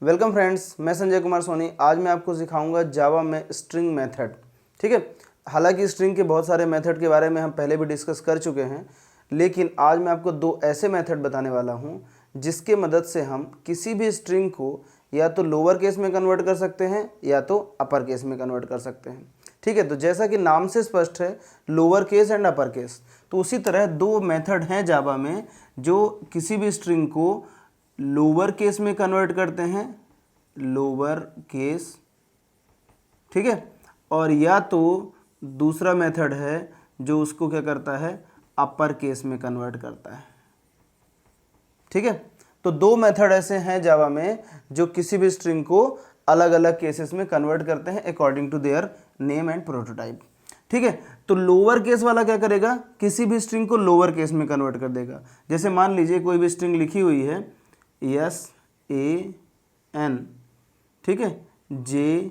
Welcome friends, मैं संजय कुमार सोनी। आज मैं आपको सिखाऊंगा जावा में स्ट्रिंग मेथड। ठीक है, हालांकि स्ट्रिंग के बहुत सारे मेथड के बारे में हम पहले भी डिस्कस कर चुके हैं, लेकिन आज मैं आपको दो ऐसे मेथड बताने वाला हूं जिसके मदद से हम किसी भी स्ट्रिंग को या तो लोअर केस में कन्वर्ट कर सकते हैं या तो अपर केस में कन्वर्ट कर सकते हैं। ठीक है, तो जैसा कि नाम से स्पष्ट है, lower case and upper case, तो उसी तरह दो मेथड हैं जावा में जो किसी भी स्ट्रिंग को लोअर केस में कन्वर्ट करते हैं, लोअर केस, ठीक है, और या तो दूसरा मेथड है जो उसको क्या करता है, अपर केस में कन्वर्ट करता है। ठीक है, तो दो मेथड ऐसे हैं जावा में जो किसी भी स्ट्रिंग को अलग अलग केसेस में कन्वर्ट करते हैं according to their name and prototype. ठीक है, तो लोअर केस वाला क्या करेगा, किसी भी स्ट्रिंग को लोअर केस में कन्वर्ट कर देगा। जैसे मान लीजिए कोई भी स्ट्रिंग लिखी हुई है SAN, ठीक है, JAY,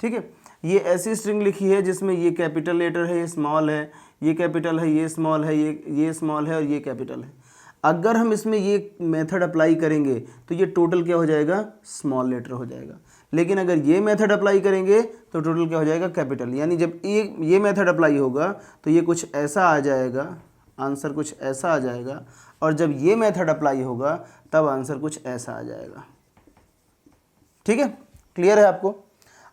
ठीक है, ये ऐसी स्ट्रिंग लिखी है जिसमें ये कैपिटल लेटर है, ये स्मॉल है, ये कैपिटल है, ये स्मॉल है, ये स्मॉल है और ये कैपिटल है। अगर हम इसमें ये मेथड अप्लाई करेंगे तो ये टोटल क्या हो जाएगा, स्मॉल लेटर हो जाएगा। लेकिन अगर ये मेथड अप्लाई करेंगे तो टोटल क्या हो जाएगा, कैपिटल। यानी जब ये मेथड अप्लाई होगा तो ये कुछ ऐसा आ जाएगा, आंसर कुछ ऐसा आ जाएगा, और जब ये मेथड अप्लाई होगा तब आंसर कुछ ऐसा आ जाएगा। ठीक है, क्लियर है आपको?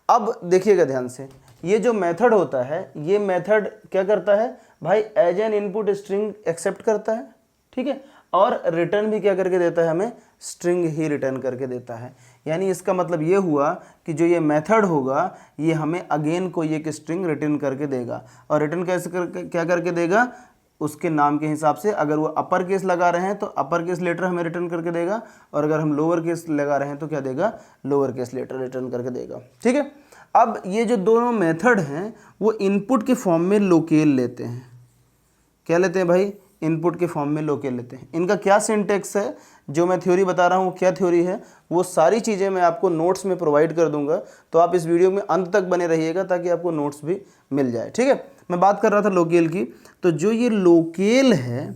अब देखिएगा ध्यान से, ये जो मेथड होता है, ये मेथड क्या करता है भाई, as an input string accept करता है। ठीक है, और रिटर्न भी क्या करके देता है, हमें स्ट्रिंग ही रिटर्न करके देता है। यानी इसका मतलब ये हुआ कि जो ये मेथड होगा ये हमें अगेन कोई एक स्ट्रिंग रिटर्न करके देगा। और रिटर्न कैसे क्या करके देगा, उसके नाम के हिसाब से। अगर वो अपर केस लगा रहे हैं तो अपर केस लेटर हमें रिटर्न करके देगा, और अगर हम लोअर केस लगा रहे हैं तो क्या देगा, लोअर केस लेटर रिटर्न करके देगा। ठीक है, अब ये जो दोनों मेथड हैं वो इनपुट के फॉर्म में लोकेल लेते हैं। क्या लेते हैं भाई, इनपुट के फॉर्म में लोकेल लेते हैं। इनका क्या सिंटेक्स है, जो मैं थ्योरी बता रहा हूँ क्या थ्योरी है, वो सारी चीज़ें मैं आपको नोट्स में प्रोवाइड कर दूंगा। तो आप इस वीडियो में अंत तक बने रहिएगा ताकि आपको नोट्स भी मिल जाए। ठीक है, मैं बात कर रहा था लोकेल की। तो जो ये लोकेल है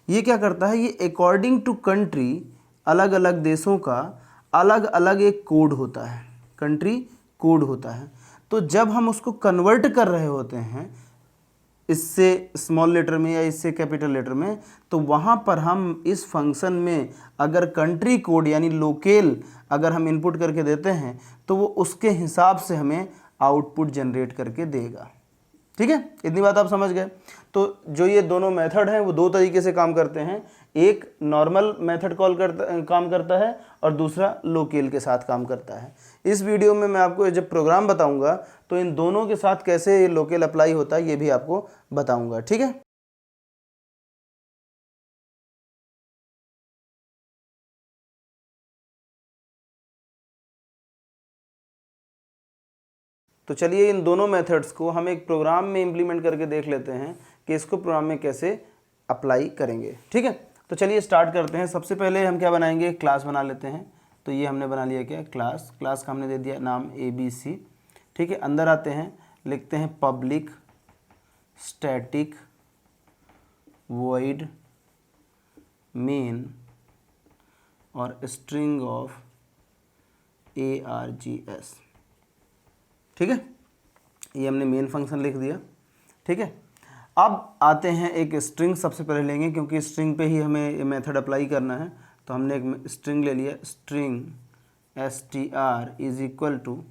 ये क्या करता है, ये अकॉर्डिंग टू कंट्री, अलग अलग देशों का अलग अलग एक कोड होता है, कंट्री कोड होता है। तो जब हम उसको कन्वर्ट कर रहे होते हैं इससे स्मॉल लेटर में या इससे कैपिटल लेटर में, तो वहाँ पर हम इस फंक्शन में अगर कंट्री कोड यानी लोकेल अगर हम इनपुट करके देते हैं तो वो उसके हिसाब से हमें आउटपुट जनरेट करके देगा। ठीक है, इतनी बात आप समझ गए। तो जो ये दोनों मेथड हैं वो दो तरीके से काम करते हैं, एक नॉर्मल मेथड काम करता है और दूसरा लोकेल के साथ काम करता है। इस वीडियो में मैं आपको जब प्रोग्राम बताऊंगा तो इन दोनों के साथ कैसे ये लोकेल अप्लाई होता है ये भी आपको बताऊंगा। ठीक है, तो चलिए इन दोनों मेथड्स को हम एक प्रोग्राम में इम्प्लीमेंट करके देख लेते हैं कि इसको प्रोग्राम में कैसे अप्लाई करेंगे। ठीक है, तो चलिए स्टार्ट करते हैं। सबसे पहले हम क्या बनाएंगे, क्लास बना लेते हैं। तो ये हमने बना लिया क्या, क्लास। क्लास का हमने दे दिया नाम ABC। ठीक है, अंदर आते हैं, लिखते हैं पब्लिक स्टैटिक वॉइड मेन और स्ट्रिंग ऑफ ARGS। ठीक है, ये हमने मेन फंक्शन लिख दिया। ठीक है, अब आते हैं एक स्ट्रिंग सबसे पहले लेंगे, क्योंकि स्ट्रिंग पे ही हमें ये मेथड अप्लाई करना है। तो हमने एक स्ट्रिंग ले लिया, string str is equal to,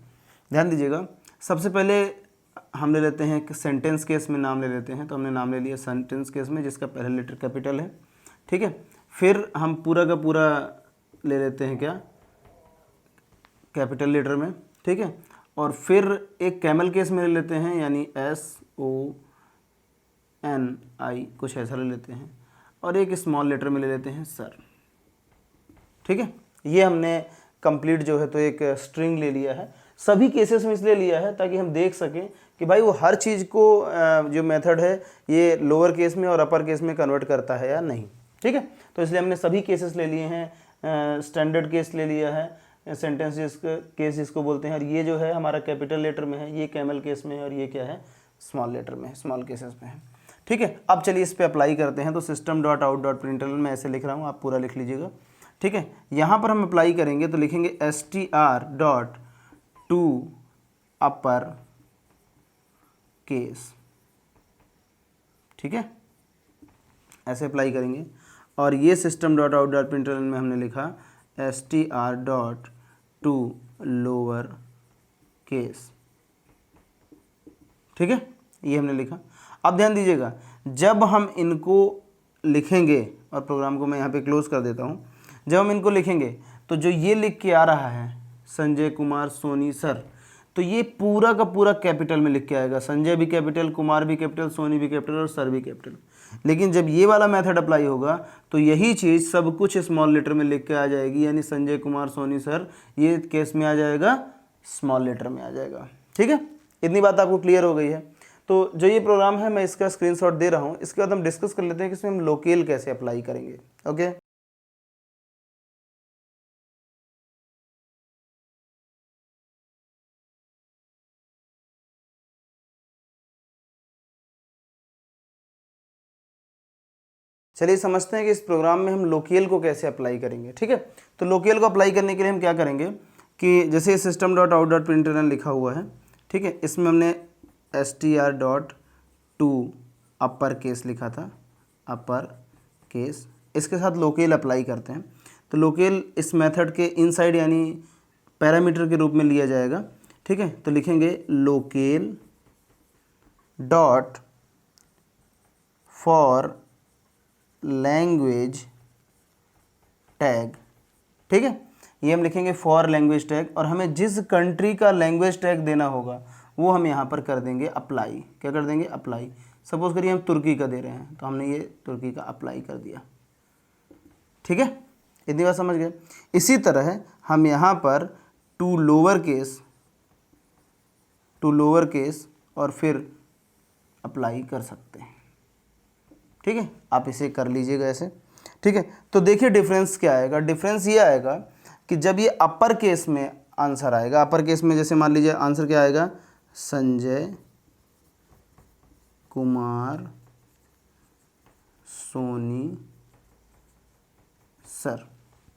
ध्यान दीजिएगा, सबसे पहले हम ले लेते हैं कि सेंटेंस केस में नाम ले लेते हैं। तो हमने नाम ले लिया सेंटेंस केस में जिसका पहला लेटर कैपिटल है। ठीक है, फिर हम पूरा का पूरा ले लेते हैं क्या, कैपिटल लेटर में। ठीक है, और फिर एक कैमल केस में ले लेते हैं, यानी SONI कुछ ऐसा ले लेते हैं, और एक स्मॉल लेटर में ले लेते हैं सर। ठीक है, ये हमने कंप्लीट जो है तो एक स्ट्रिंग ले लिया है। सभी केसेस में इसलिए लिया है ताकि हम देख सकें कि भाई वो हर चीज़ को जो मेथड है ये लोअर केस में और अपर केस में कन्वर्ट करता है या नहीं। ठीक है, तो इसलिए हमने सभी केसेस ले लिए हैं। स्टैंडर्ड केस ले लिया है, सेंटेंस केस जिसको बोलते हैं, और ये जो है हमारा कैपिटल लेटर में है, ये कैमल केस में है, और ये क्या है, स्मॉल लेटर में है, स्मॉल केसेस में है। ठीक है, अब चलिए इस पे अप्लाई करते हैं। तो system.out.println मैं ऐसे लिख रहा हूँ, आप पूरा लिख लीजिएगा। ठीक है, यहाँ पर हम अप्लाई करेंगे तो लिखेंगे str dot to upper case, ठीक है, ऐसे अप्लाई करेंगे। और ये system dot out dot println में हमने लिखा str dot to lower case, ठीक है, ये हमने लिखा। अब ध्यान दीजिएगा, जब हम इनको लिखेंगे, और प्रोग्राम को मैं यहाँ पे क्लोज कर देता हूँ, जब हम इनको लिखेंगे तो जो ये लिख के आ रहा है संजय कुमार सोनी सर, तो ये पूरा का पूरा कैपिटल में लिख के आएगा, संजय भी कैपिटल, कुमार भी कैपिटल, सोनी भी कैपिटल और सर भी कैपिटल। लेकिन जब ये वाला मेथड अप्लाई होगा तो यही चीज़ सब कुछ स्मॉल लेटर में लिख के आ जाएगी, यानी संजय कुमार सोनी सर ये केस में आ जाएगा, स्मॉल लेटर में आ जाएगा, ठीक है। इतनी बात आपको क्लियर हो गई है। तो जो ये प्रोग्राम है मैं इसका स्क्रीनशॉट दे रहा हूँ, इसके बाद हम डिस्कस कर लेते हैं कि इसमें हम लोकेल कैसे अप्लाई करेंगे। ओके, चलिए समझते हैं कि इस प्रोग्राम में हम लोकेल को कैसे अप्लाई करेंगे, ठीक है। तो लोकेल को अप्लाई करने के लिए हम क्या करेंगे कि जैसे system dot out dot println लिखा हुआ है, ठीक है, इसमें हमने str dot to upper case लिखा था, अपर केस, इसके साथ लोकेल अप्लाई करते हैं। तो लोकेल इस मेथड के इनसाइड यानी पैरामीटर के रूप में लिया जाएगा, ठीक है। तो लिखेंगे local dot for language tag, ठीक है, ये हम लिखेंगे फॉर लैंग्वेज टैग, और हमें जिस कंट्री का लैंग्वेज टैग देना होगा वो हम यहाँ पर कर देंगे अप्लाई। क्या कर देंगे? अप्लाई। सपोज करिए हम तुर्की का दे रहे हैं तो हमने ये तुर्की का अप्लाई कर दिया, ठीक है, इतनी बात समझ गए। इसी तरह हम यहाँ पर टू लोअर केस और फिर अप्लाई कर सकते हैं, ठीक है, आप इसे कर लीजिएगा ऐसे, ठीक है। तो देखिए डिफरेंस क्या आएगा, डिफरेंस ये आएगा कि जब ये अपर केस में आंसर आएगा, अपर केस में जैसे मान लीजिए आंसर क्या आएगा, संजय कुमार सोनी सर,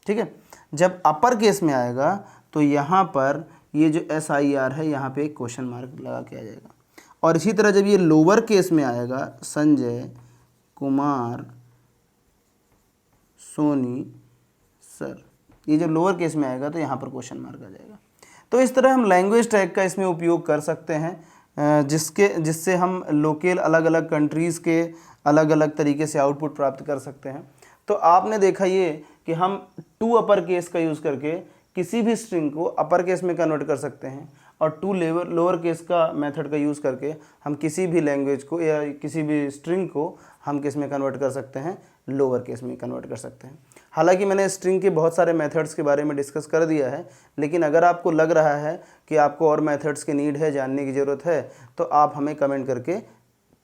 ठीक है। जब अपर केस में आएगा तो यहाँ पर ये जो SIR है यहाँ पे एक क्वेश्चन मार्क लगा के आ जाएगा। और इसी तरह जब ये लोअर केस में आएगा, संजय कुमार सोनी सर, ये जब लोअर केस में आएगा तो यहाँ पर क्वेश्चन मार्क आ जाएगा। तो इस तरह हम लैंग्वेज टैग का इसमें उपयोग कर सकते हैं, जिससे हम लोकल अलग अलग कंट्रीज़ के अलग अलग तरीके से आउटपुट प्राप्त कर सकते हैं। तो आपने देखा ये कि हम टू अपर केस का यूज़ करके किसी भी स्ट्रिंग को अपर केस में कन्वर्ट कर सकते हैं, और टू लोअर केस का मेथड का यूज़ करके हम किसी भी लैंग्वेज को या किसी भी स्ट्रिंग को हम किस में कन्वर्ट कर सकते हैं, लोअर केस में कन्वर्ट कर सकते हैं। हालांकि मैंने स्ट्रिंग के बहुत सारे मेथड्स के बारे में डिस्कस कर दिया है, लेकिन अगर आपको लग रहा है कि आपको और मेथड्स की नीड है, जानने की ज़रूरत है, तो आप हमें कमेंट करके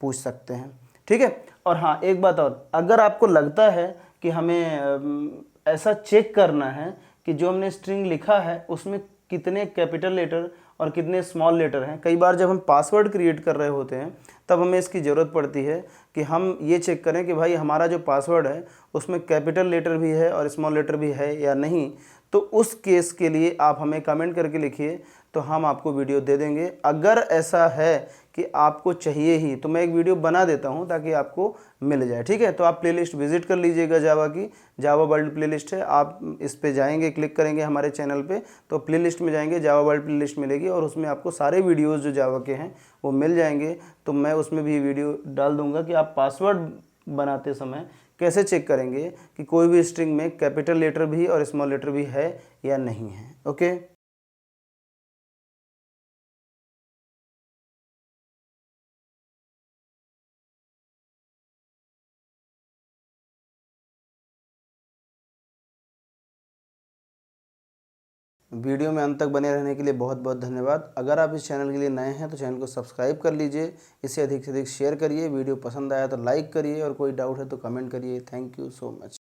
पूछ सकते हैं, ठीक है। और हाँ, एक बात और, अगर आपको लगता है कि हमें ऐसा चेक करना है कि जो हमने स्ट्रिंग लिखा है उसमें कितने कैपिटल लेटर और कितने स्मॉल लेटर हैं, कई बार जब हम पासवर्ड क्रिएट कर रहे होते हैं तब हमें इसकी ज़रूरत पड़ती है कि हम ये चेक करें कि भाई हमारा जो पासवर्ड है उसमें कैपिटल लेटर भी है और स्मॉल लेटर भी है या नहीं। तो उस केस के लिए आप हमें कमेंट करके लिखिए, तो हम आपको वीडियो दे देंगे। अगर ऐसा है कि आपको चाहिए ही तो मैं एक वीडियो बना देता हूं ताकि आपको मिल जाए, ठीक है। तो आप प्लेलिस्ट विजिट कर लीजिएगा, जावा की जावा वर्ल्ड प्लेलिस्ट है, आप इस पे जाएंगे, क्लिक करेंगे हमारे चैनल पे तो प्लेलिस्ट में जाएंगे, जावा वर्ल्ड प्लेलिस्ट मिलेगी और उसमें आपको सारे वीडियोज़ जो जावा के हैं वो मिल जाएंगे। तो मैं उसमें भी वीडियो डाल दूँगा कि आप पासवर्ड बनाते समय कैसे चेक करेंगे कि कोई भी स्ट्रिंग में कैपिटल लेटर भी और स्मॉल लेटर भी है या नहीं है। ओके, वीडियो में अंत तक बने रहने के लिए बहुत बहुत धन्यवाद। अगर आप इस चैनल के लिए नए हैं तो चैनल को सब्सक्राइब कर लीजिए, इसे अधिक से अधिक शेयर करिए, वीडियो पसंद आया तो लाइक करिए और कोई डाउट है तो कमेंट करिए। Thank you so much.